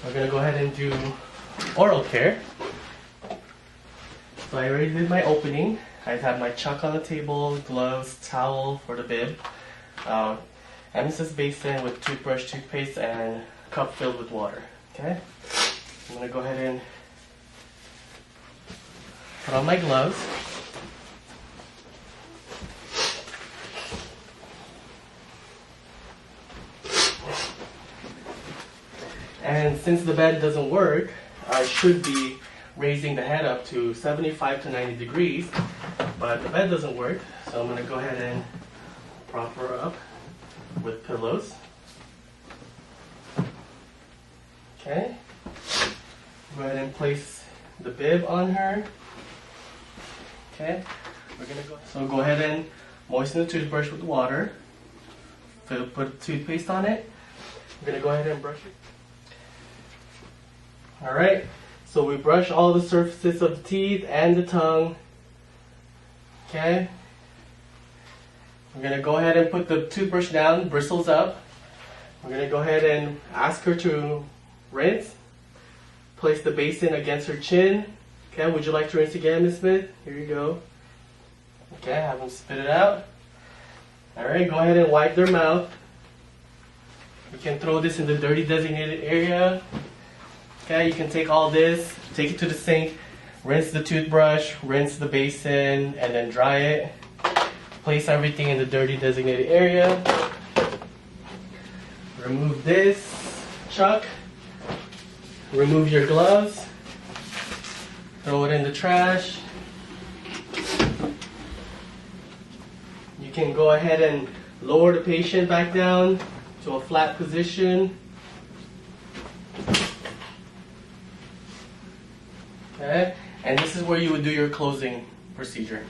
We're gonna go ahead and do oral care. So I already did my opening. I have my chuck on the table, gloves, towel for the bib, emesis basin with toothbrush, toothpaste, and cup filled with water. Okay? I'm gonna go ahead and put on my gloves. And since the bed doesn't work, I should be raising the head up to 75 to 90 degrees, but the bed doesn't work, so I'm going to go ahead and prop her up with pillows. Okay. Go ahead and place the bib on her. Okay. So go ahead and moisten the toothbrush with water. Put toothpaste on it. I'm going to go ahead and brush it. Alright, so we brush all the surfaces of the teeth and the tongue. Okay. I'm going to go ahead and put the toothbrush down, bristles up. We're going to go ahead and ask her to rinse. Place the basin against her chin. Okay, would you like to rinse again, Ms. Smith? Here you go. Okay, have them spit it out. Alright, go ahead and wipe their mouth. You can throw this in the dirty designated area. Okay, you can take all this, take it to the sink, rinse the toothbrush, rinse the basin, and then dry it. Place everything in the dirty designated area. Remove this chuck. Remove your gloves. Throw it in the trash. You can go ahead and lower the patient back down to a flat position. Okay, and this is where you would do your closing procedure.